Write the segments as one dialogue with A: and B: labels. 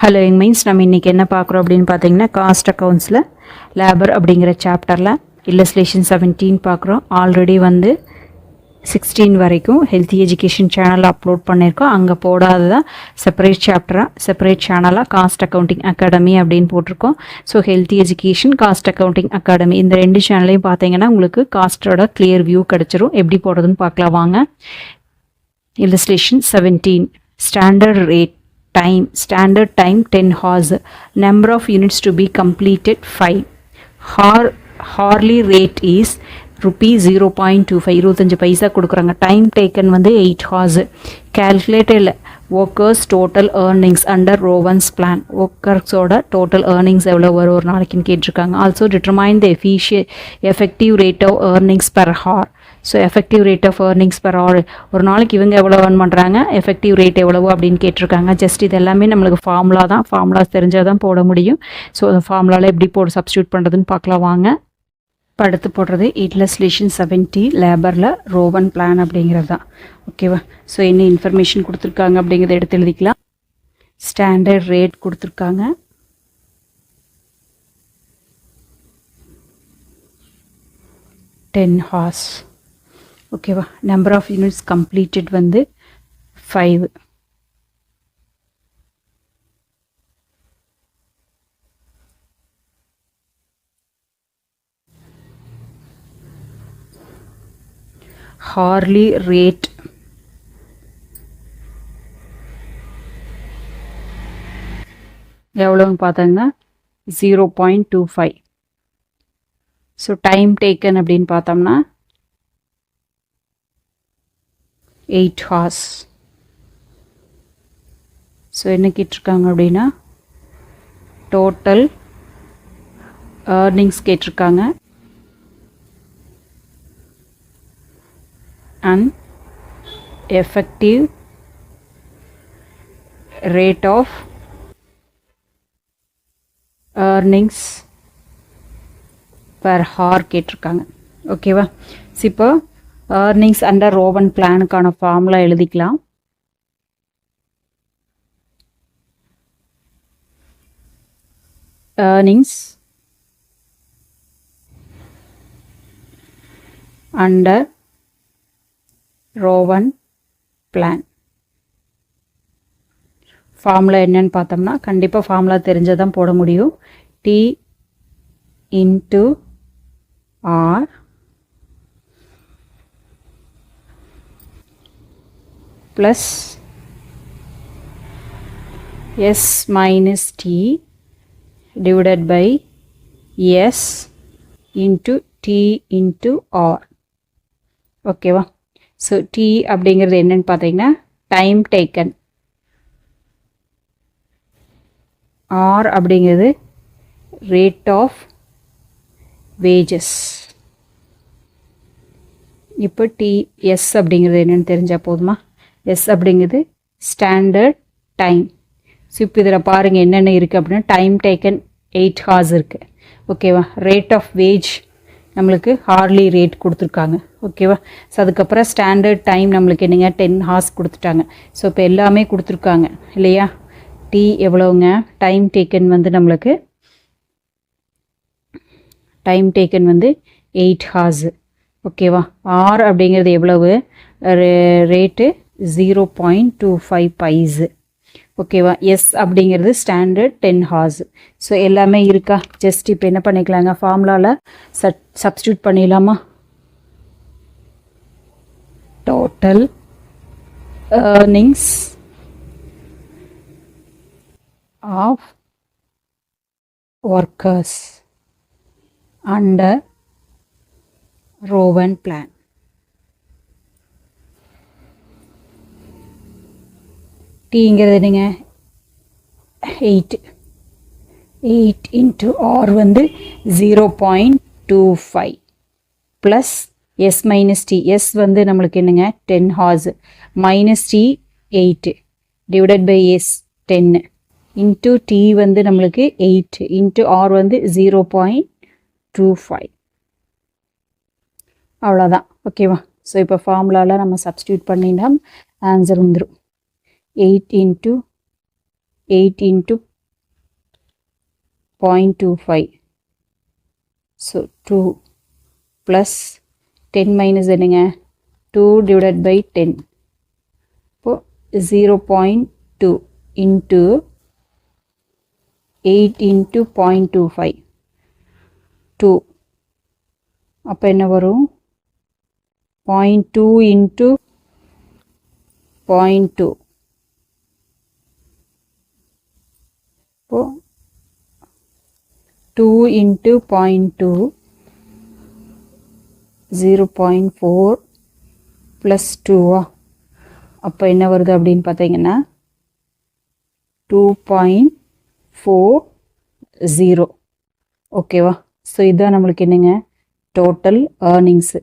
A: Hello means நம்ம இன்றைக்கி என்ன பார்க்குறோம் அப்படின்னு பார்த்தீங்கன்னா காஸ்ட் அக்கௌண்ட்ஸில் லேபர் அப்படிங்கிற சாப்டரில் இல்லஸ்ட்ரேஷன் 17 பார்க்குறோம். ஆல்ரெடி வந்து 16 வரைக்கும் ஹெல்த்தி எஜுகேஷன் சேனலில் அப்லோட் பண்ணியிருக்கோம். அங்கே போடாததான் செப்பரேட் சாப்டராக செப்பரேட் சேனலாக காஸ்ட் அக்கௌண்டிங் அகாடமி அப்படின்னு போட்டிருக்கோம். So healthy education cost accounting academy இந்த 2 சேனலையும் பார்த்தீங்கன்னா உங்களுக்கு காஸ்ட்டோட கிளியர் வியூ கிடச்சிரும். எப்படி போடுறதுன்னு பார்க்கலாம் வாங்க. Illustration 17 Standard rate time standard time 10 hours, number of units to be completed 5. Hourly rate is rupees 0.25 25 பைசா கொடுக்குறாங்க. டைம் டேக்கன் வந்து 8 hours. Calculated workers total earnings under Rowan's plan. ஒர்க்கர்ஸோட டோட்டல் ஏர்னிங்ஸ் எவ்வளோ வரும் ஒரு நாளைக்குன்னு கேட்டிருக்காங்க. Also determine the effective rate of earnings per hour. So effective rate of earnings per hour ஒரு நாளைக்கு இவங்க எவ்வளோ ஏர்ன் பண்ணுறாங்க, எஃபெக்டிவ் ரேட் எவ்வளவோ அப்படின்னு கேட்டிருக்காங்க. ஜஸ்ட் இது எல்லாமே நம்மளுக்கு ஃபார்முலா தான், ஃபார்முலாஸ் தெரிஞ்சால் தான் போட முடியும். ஸோ அந்த ஃபார்முலாவில் எப்படி சப்ஸ்டியூட் பண்ணுறதுன்னு பார்க்கலாம் வாங்க. இப்போ அடுத்து போடுறது இல்லஸ்ட்ரேஷன் 70 லேபரில் ரோவன் பிளான் அப்படிங்கிறது தான். ஓகேவா. ஸோ என்ன இன்ஃபர்மேஷன் கொடுத்துருக்காங்க அப்படிங்கிறத எடுத்து எழுதிக்கலாம். ஸ்டாண்டர்ட் ரேட் கொடுத்துருக்காங்க. $10 hours. ஓகேவா. நம்பர் ஆஃப் யூனிட்ஸ் கம்ப்ளீட்டட் வந்து 5. ஹார்லி ரேட் எவ்வளோன்னு பார்த்தாங்கன்னா 0.25. ஸோ டைம் டேக்கன் அப்படின்னு பார்த்தோம்னா 8 hours. ஸோ என்ன கேட்டிருக்காங்க அப்படின்னா டோட்டல் ஏர்னிங்ஸ் கேட்டிருக்காங்க and effective rate of earnings per hour கேட்டிருக்காங்க. ஓகேவா. ஸோ இப்போ ஏர்னிங்ஸ் அண்டர் ரோவன் பிளானுக்கான ஃபார்முலா எழுதிக்கலாம். Earnings under Rowan plan formula என்னன்னு பார்த்தோம்னா கண்டிப்பாக ஃபார்முலா தெரிஞ்சதான் போட முடியும். T into R plus S minus T divided by S into T into R. ஓகேவா. ஸோ T அப்படிங்கிறது என்னன்னு பார்த்தீங்கன்னா டைம் டேக்கன். R அப்படிங்கிறது ரேட் ஆஃப் வேஜஸ். இப்போ TS அப்படிங்கிறது என்னென்னு தெரிஞ்சால் போதுமா. எஸ் அப்படிங்கிறது ஸ்டாண்டர்ட் டைம். ஸோ இப்போ இதில் பாருங்கள் என்னென்ன இருக்குது அப்படின்னா டைம் டேக்கன் 8 hours இருக்குது. ஓகேவா. ரேட் ஆஃப் வேஜ் நம்மளுக்கு ஹார்லி ரேட் கொடுத்துருக்காங்க. ஓகேவா. ஸோ அதுக்கப்புறம் ஸ்டாண்டர்ட் டைம் நம்மளுக்கு என்னங்க 10 hours கொடுத்துட்டாங்க. ஸோ இப்போ எல்லாமே கொடுத்துருக்காங்க இல்லையா. டி எவ்வளோங்க டைம் டேக்கன் வந்து நம்மளுக்கு டைம் டேக்கன் வந்து 8 hours. ஓகேவா. ஆர் அப்படிங்கிறது எவ்வளவு ரேட்டு 0.25 பைஸு. ஓகேவா. எஸ் அப்படிங்கிறது ஸ்டாண்டர்ட் 10 hours. ஸோ எல்லாமே இருக்கா. ஜஸ்ட் இப்போ என்ன பண்ணிக்கலாங்க ஃபார்முலாவில் சப்ஸ்டியூட் பண்ணிடலாமா. Total earnings of workers under Rowan plan. டீங்கிறது என்னங்க 8 இன்ட்டு ஆர் வந்து 0.25 plus S minus T. S வந்து நம்மளுக்கு என்னங்க 10 hours minus T 8 divided by S 10 into T வந்து நம்மளுக்கு 8 இன்ட்டு ஆர் வந்து 0.25. அவ்வளோதான். ஓகேவா. ஸோ இப்போ ஃபார்முலாவில் நம்ம சப்ஸ்டியூட் பண்ணினா ஆன்சர் வந்துடும். 8 into 0.25. So 2 plus 10 minus என்னங்க 2 divided by 10. இப்போ 0.2 into 8 into 0.25. 2. அப்போ என்ன வரும் 0.2 into 0.2. இப்போ 2 into 0.2 0.4 plus 2. அப்போ என்ன வருது அப்படின்னு பார்த்தீங்கன்னா 2.40. ஓகேவா? ஸோ இதுதான் நம்மளுக்கு என்னங்க டோட்டல் ஏர்னிங்ஸு.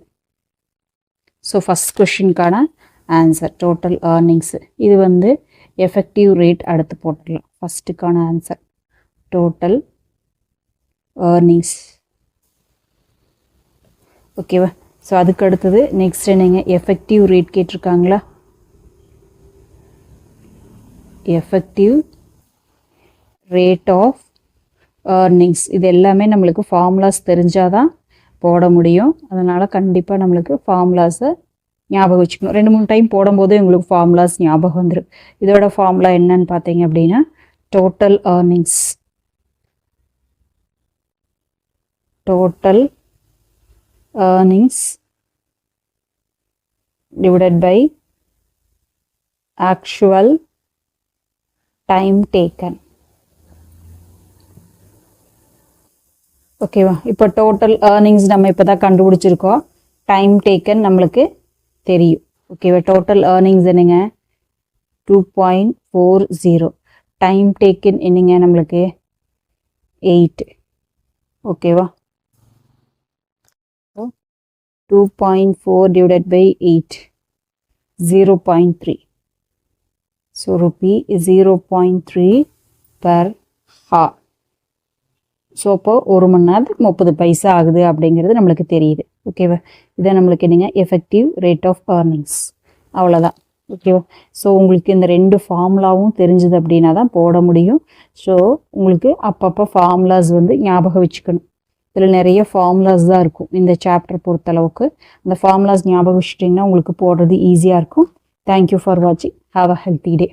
A: ஸோ ஃபஸ்ட் கொஷினுக்கான ஆன்சர் டோட்டல் ஏர்னிங்ஸு. இது வந்து எஃபெக்டிவ் ரேட் அடுத்து போட்டுடலாம். ஃபஸ்ட்டுக்கான ஆன்சர் டோட்டல் ஏர்னிங்ஸ். ஓகேவா? ஸோ அதுக்கு அடுத்தது நெக்ஸ்ட் என்னங்க எஃபெக்டிவ் ரேட் கேட்டிருக்காங்களா? Effective rate of earnings. இது எல்லாமே நம்மளுக்கு ஃபார்முலாஸ் தெரிஞ்சால் தான் போட முடியும். அதனால் கண்டிப்பாக நம்மளுக்கு ஃபார்முலாஸை ஞாபகம் வச்சுக்கணும். 2-3 டைம் போடும்போது உங்களுக்கு ஃபார்முலாஸ் ஞாபகம் வந்துடும். இதோட ஃபார்முலா என்னன்னு பார்த்தீங்க அப்படின்னா total earnings. Total earnings divided by actual time taken. ஓகேவா? இப்போ டோட்டல் ஏர்னிங்ஸ் நம்ம இப்போ தான் கண்டுபிடிச்சிருக்கோம். டைம் டேக்கன் நம்மளுக்கு தெரியும். ஓகேவா? டோட்டல் ஏர்னிங்ஸ் என்னங்க 2.40. டைம் டேக்கன் என்னங்க நம்மளுக்கு 8. ஓகேவா? 2.4 divided by 8 0.3. So rupee is 0.3 per hour. So அப்போ 1 மணி நேரத்துக்கு 30 பைசா ஆகுது அப்படிங்கிறது நம்மளுக்கு தெரியுது. ஓகேவா? இதான் நம்மளுக்கு என்னங்க எஃபெக்டிவ் ரேட் ஆஃப் ஏர்னிங்ஸ். அவ்வளோதான். ஓகேவா? ஸோ உங்களுக்கு இந்த 2 ஃபார்முலாவும் தெரிஞ்சுது அப்படின்னா தான் போட முடியும். ஸோ உங்களுக்கு அப்பப்போ ஃபார்முலாஸ் வந்து ஞாபகம் வச்சுக்கணும். இதில் நிறைய ஃபார்முலாஸ் தான் இருக்கும் இந்த சாப்டர் பொறுத்தளவுக்கு. அந்த ஃபார்முலாஸ் ஞாபகம் வச்சுட்டிங்கன்னா உங்களுக்கு போடுறது ஈஸியாக இருக்கும். தேங்க்யூ ஃபார் வாட்சிங். Have a healthy day.